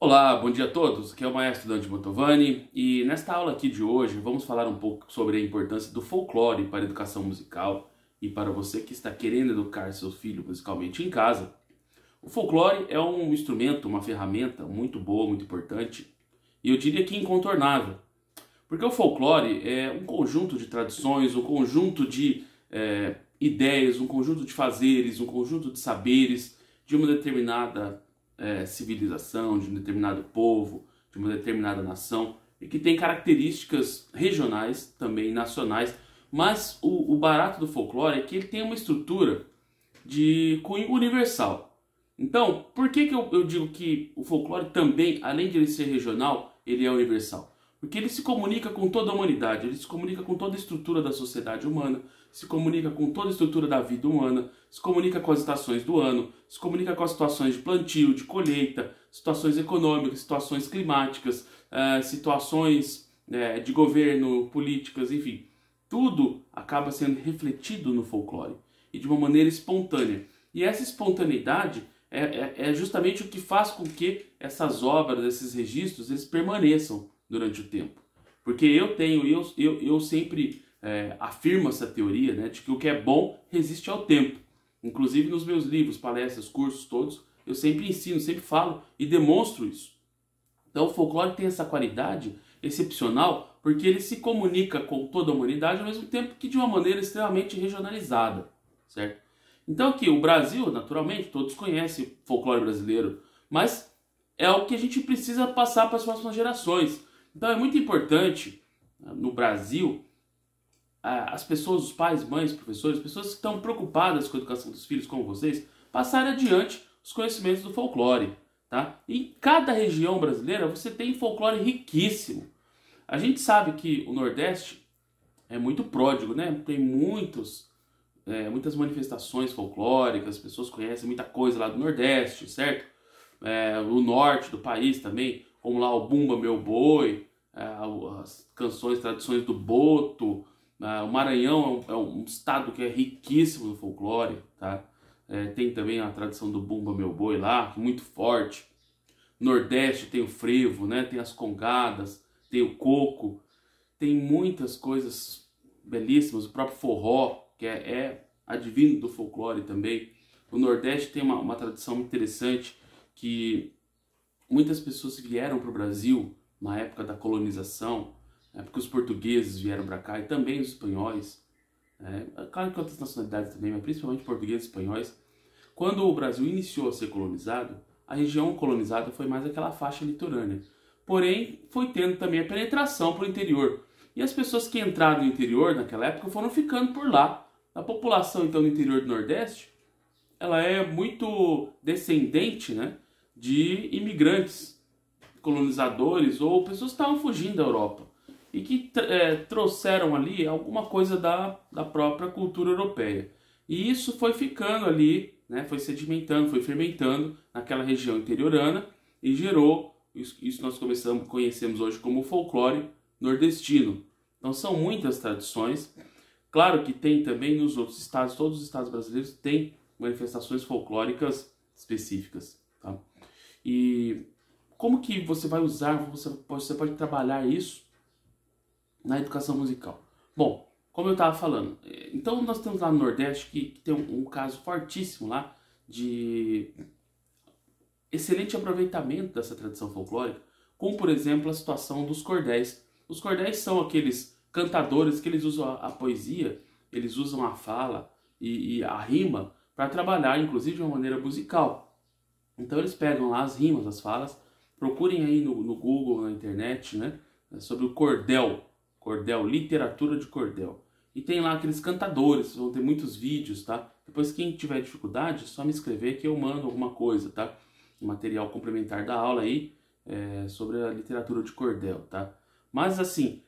Olá, bom dia a todos. Aqui é o Maestro Dante Mantovani e nesta aula aqui de hoje vamos falar um pouco sobre a importância do folclore para a educação musical e para você que está querendo educar seu filho musicalmente em casa. O folclore é um instrumento, uma ferramenta muito boa, muito importante e eu diria que incontornável, porque o folclore é um conjunto de tradições, um conjunto de ideias, um conjunto de fazeres, um conjunto de saberes de uma determinada civilização, de um determinado povo, de uma determinada nação, e que tem características regionais, também nacionais, mas o barato do folclore é que ele tem uma estrutura de cunho universal. Então, por que eu digo que o folclore também, além de ele ser regional, ele é universal? Porque ele se comunica com toda a humanidade, ele se comunica com toda a estrutura da sociedade humana, se comunica com toda a estrutura da vida humana, se comunica com as estações do ano, se comunica com as situações de plantio, de colheita, situações econômicas, situações climáticas, situações de governo, políticas, enfim. Tudo acaba sendo refletido no folclore e de uma maneira espontânea. E essa espontaneidade é justamente o que faz com que essas obras, esses registros, eles permaneçam durante o tempo. Porque eu sempre afirmo essa teoria, né, de que o que é bom resiste ao tempo. Inclusive nos meus livros, palestras, cursos, todos, eu sempre ensino, sempre falo e demonstro isso. Então o folclore tem essa qualidade excepcional porque ele se comunica com toda a humanidade ao mesmo tempo que de uma maneira extremamente regionalizada, certo? Então aqui, o Brasil, naturalmente, todos conhecem o folclore brasileiro, mas é o que a gente precisa passar para as próximas gerações. Então é muito importante, no Brasil, as pessoas, os pais, mães, professores, pessoas que estão preocupadas com a educação dos filhos como vocês, passarem adiante os conhecimentos do folclore. Tá? Em cada região brasileira você tem folclore riquíssimo. A gente sabe que o Nordeste é muito pródigo, né? Tem muitas manifestações folclóricas, as pessoas conhecem muita coisa lá do Nordeste, certo? O norte do país também, como lá o Bumba Meu Boi, as canções, tradições do Boto. O Maranhão é um estado que é riquíssimo no folclore, tá? Tem também a tradição do Bumba Meu Boi lá, muito forte. Nordeste tem o frevo, né? Tem as congadas, tem o coco, tem muitas coisas belíssimas, o próprio forró, que é advindo do folclore também. O Nordeste tem uma tradição interessante que muitas pessoas vieram para o Brasil na época da colonização, porque os portugueses vieram para cá e também os espanhóis, claro que outras nacionalidades também, mas principalmente portugueses e espanhóis. Quando o Brasil iniciou a ser colonizado, a região colonizada foi mais aquela faixa litorânea. Porém, foi tendo também a penetração para o interior. E as pessoas que entraram no interior naquela época foram ficando por lá. A população, então, do interior do Nordeste, ela é muito descendente, né, de imigrantes, colonizadores ou pessoas que estavam fugindo da Europa e que trouxeram ali alguma coisa da própria cultura europeia. E isso foi ficando ali, né, foi sedimentando, foi fermentando naquela região interiorana e gerou isso nós conhecemos hoje como o folclore nordestino. Então são muitas tradições. Claro que tem também nos outros estados, todos os estados brasileiros têm manifestações folclóricas específicas. Tá? E como que você vai usar, você pode trabalhar isso na educação musical? Bom, como eu estava falando, então nós temos lá no Nordeste que tem um caso fortíssimo lá de excelente aproveitamento dessa tradição folclórica, como por exemplo a situação dos cordéis. Os cordéis são aqueles cantadores que eles usam a poesia, eles usam a fala e a rima para trabalhar, inclusive de uma maneira musical. Então eles pegam lá as rimas, as falas, procurem aí no Google, na internet, né, sobre o cordel, literatura de cordel. E tem lá aqueles cantadores, vão ter muitos vídeos, tá? Depois quem tiver dificuldade, é só me escrever que eu mando alguma coisa, tá? Um material complementar da aula aí sobre a literatura de cordel, tá? Mas assim,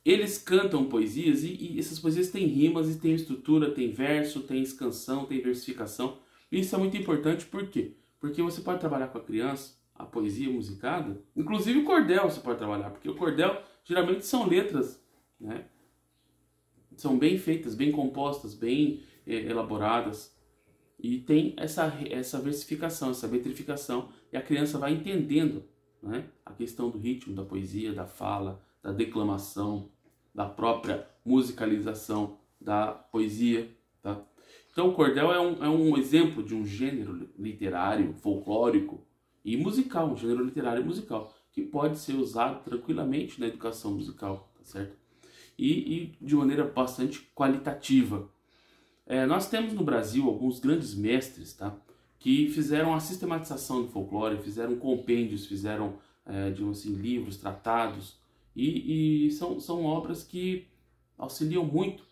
eles cantam poesias e essas poesias têm rimas e têm estrutura, tem verso, tem escansão, tem versificação. E isso é muito importante, por quê? Porque você pode trabalhar com a criança a poesia musicada, inclusive o cordel você pode trabalhar, porque o cordel geralmente são letras, né? São bem feitas, bem compostas, bem elaboradas. E tem essa versificação, essa metrificação, e a criança vai entendendo né? A questão do ritmo, da poesia, da fala, da declamação, da própria musicalização da poesia, tá? Então o cordel é um exemplo de um gênero literário, folclórico e musical, um gênero literário e musical, que pode ser usado tranquilamente na educação musical, tá certo? E de maneira bastante qualitativa. Nós temos no Brasil alguns grandes mestres, tá? Que fizeram a sistematização do folclore, fizeram compêndios, fizeram digamos assim, livros, tratados, e são obras que auxiliam muito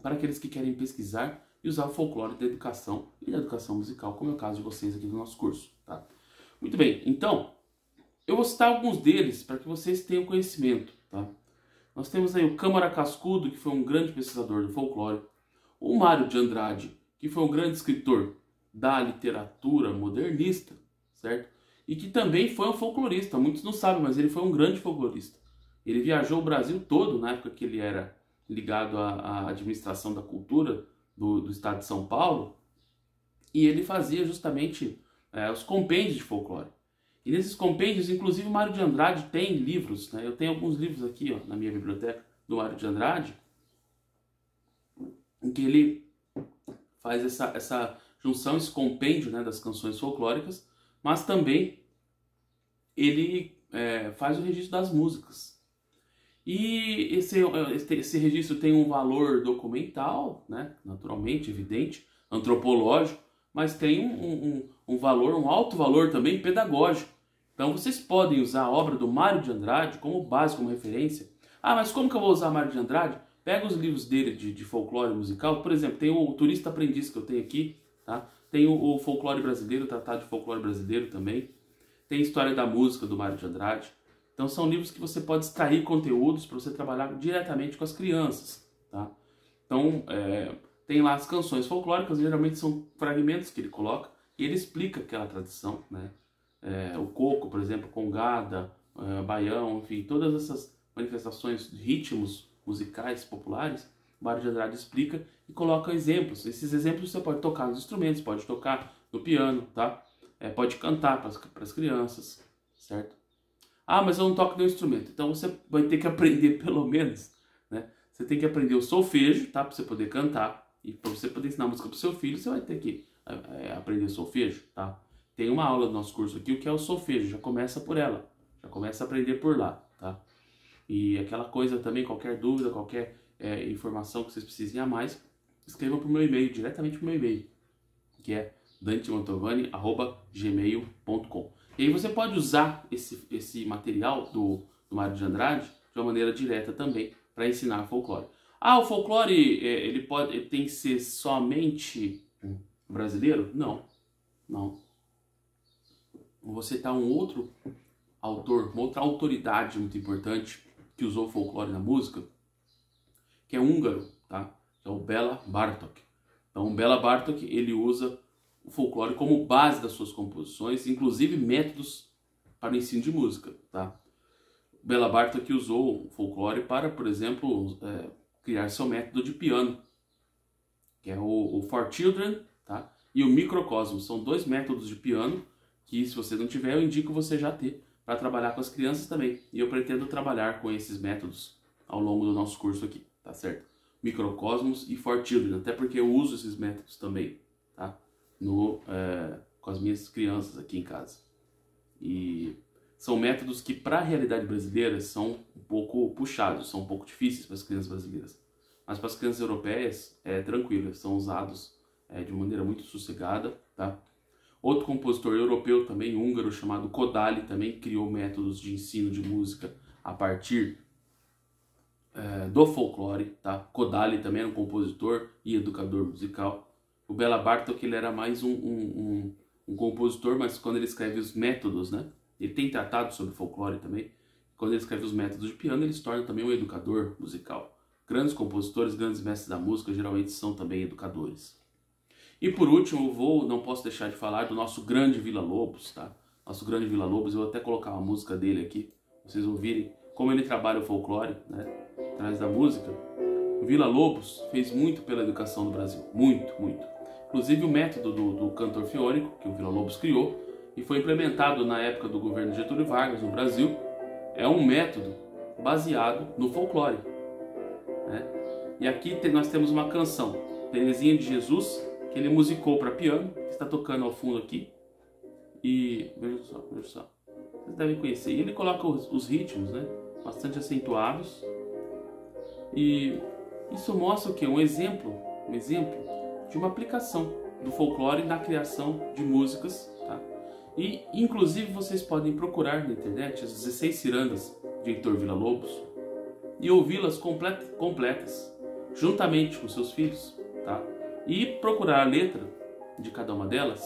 para aqueles que querem pesquisar e usar o folclore da educação e da educação musical, como é o caso de vocês aqui no nosso curso, tá? Muito bem, então, eu vou citar alguns deles para que vocês tenham conhecimento, tá? Nós temos aí o Câmara Cascudo, que foi um grande pesquisador do folclore, o Mário de Andrade, que foi um grande escritor da literatura modernista, certo? E que também foi um folclorista, muitos não sabem, mas ele foi um grande folclorista. Ele viajou o Brasil todo, na época que ele era ligado à administração da cultura do estado de São Paulo, e ele fazia justamente os compêndios de folclore. E nesses compêndios, inclusive o Mário de Andrade tem livros, né? Eu tenho alguns livros aqui, ó, na minha biblioteca do Mário de Andrade, em que ele faz essa junção, esse compêndio, né, das canções folclóricas, mas também ele faz o registro das músicas. E esse registro tem um valor documental, né, naturalmente, evidente, antropológico, mas tem um valor, um alto valor também pedagógico. Então vocês podem usar a obra do Mário de Andrade como base, como referência. Ah, mas como que eu vou usar Mário de Andrade? Pega os livros dele de folclore musical, por exemplo, tem o Turista Aprendiz que eu tenho aqui, tá? Tem o Folclore Brasileiro, o Tratado de Folclore Brasileiro também. Tem História da Música do Mário de Andrade. Então são livros que você pode extrair conteúdos para você trabalhar diretamente com as crianças, tá? Então tem lá as canções folclóricas, geralmente são fragmentos que ele coloca e ele explica aquela tradição, né? O coco, por exemplo, congada, baião, enfim, todas essas manifestações de ritmos musicais populares, o Mário de Andrade explica e coloca exemplos. Esses exemplos você pode tocar nos instrumentos, pode tocar no piano, tá? Pode cantar para as crianças, certo? Ah, mas eu não toco nenhum instrumento. Então você vai ter que aprender pelo menos, né? Você tem que aprender o solfejo, tá? Para você poder cantar. E para você poder ensinar música para o seu filho, você vai ter que aprender solfejo, tá? Tem uma aula do nosso curso aqui, o que é o solfejo. Já começa por ela. Já começa a aprender por lá, tá? E aquela coisa também, qualquer dúvida, qualquer informação que vocês precisem a mais, escrevam para o meu e-mail, diretamente para o meu e-mail, que é dantemantovani@gmail.com. E aí você pode usar esse material do Mário de Andrade de uma maneira direta também para ensinar folclore. Ah, o folclore ele tem que ser somente brasileiro? Não, não. Vou citar um outro autor, uma outra autoridade muito importante que usou folclore na música, que é húngaro, tá? Que é o Béla Bartók. Então, o Béla Bartók, ele usa o folclore como base das suas composições, inclusive métodos para o ensino de música, tá? O Béla Bartók usou o folclore para, por exemplo, criar seu método de piano, que é o For Children, tá? E o Microcosmos. São dois métodos de piano que, se você não tiver, eu indico você já ter para trabalhar com as crianças também. E eu pretendo trabalhar com esses métodos ao longo do nosso curso aqui, tá certo? Microcosmos e For Children, até porque eu uso esses métodos também, tá? Com as minhas crianças aqui em casa. E são métodos que, para a realidade brasileira, são um pouco puxados, são um pouco difíceis para as crianças brasileiras. Mas para as crianças europeias, tranquilo, são usados de maneira muito sossegada, tá? Outro compositor europeu também, húngaro, chamado Kodály, também criou métodos de ensino de música a partir do folclore, tá? Kodály também era um compositor e educador musical. O Béla Bartók, ele era mais um compositor, mas quando ele escreve os métodos, né? Ele tem tratado sobre folclore também. Quando ele escreve os métodos de piano, ele se torna também um educador musical. Grandes compositores, grandes mestres da música, geralmente são também educadores. E por último, não posso deixar de falar do nosso grande Villa-Lobos, tá? Nosso grande Villa-Lobos, eu vou até colocar uma música dele aqui, pra vocês ouvirem como ele trabalha o folclore, né? Através da música. O Villa-Lobos fez muito pela educação do Brasil, muito, muito. Inclusive o método do cantor fiônico, que o Villa-Lobos criou, e foi implementado na época do governo Getúlio Vargas no Brasil. É um método baseado no folclore, né? E aqui nós temos uma canção, Terezinha de Jesus, que ele musicou para piano, que está tocando ao fundo aqui. E veja só, vocês devem conhecer. E ele coloca os ritmos, né, bastante acentuados. E isso mostra o quê? Um exemplo de uma aplicação do folclore na criação de músicas, tá? E inclusive vocês podem procurar na internet as 16 cirandas de Heitor Villa-Lobos e ouvi-las completas, juntamente com seus filhos, tá? E procurar a letra de cada uma delas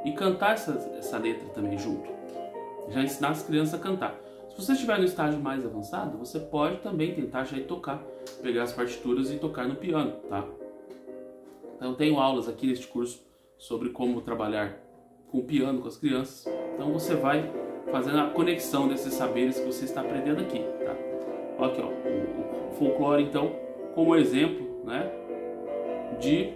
e cantar essa letra também junto. Já ensinar as crianças a cantar. Se você estiver no estágio mais avançado, você pode também tentar já ir tocar, pegar as partituras e tocar no piano, tá? Então eu tenho aulas aqui neste curso sobre como trabalhar com o piano com as crianças. Então você vai fazendo a conexão desses saberes que você está aprendendo aqui, tá? Olha aqui, ó, o folclore então como exemplo, né, de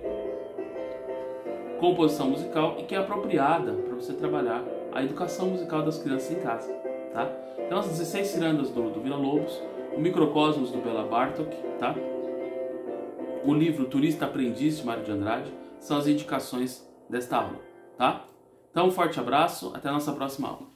composição musical e que é apropriada para você trabalhar a educação musical das crianças em casa, tá? Então as 16 cirandas do Villa-Lobos, o Microcosmos do Bela Bartok, tá? O livro Turista Aprendiz de Mário de Andrade são as indicações desta aula, tá? Então um forte abraço, até a nossa próxima aula.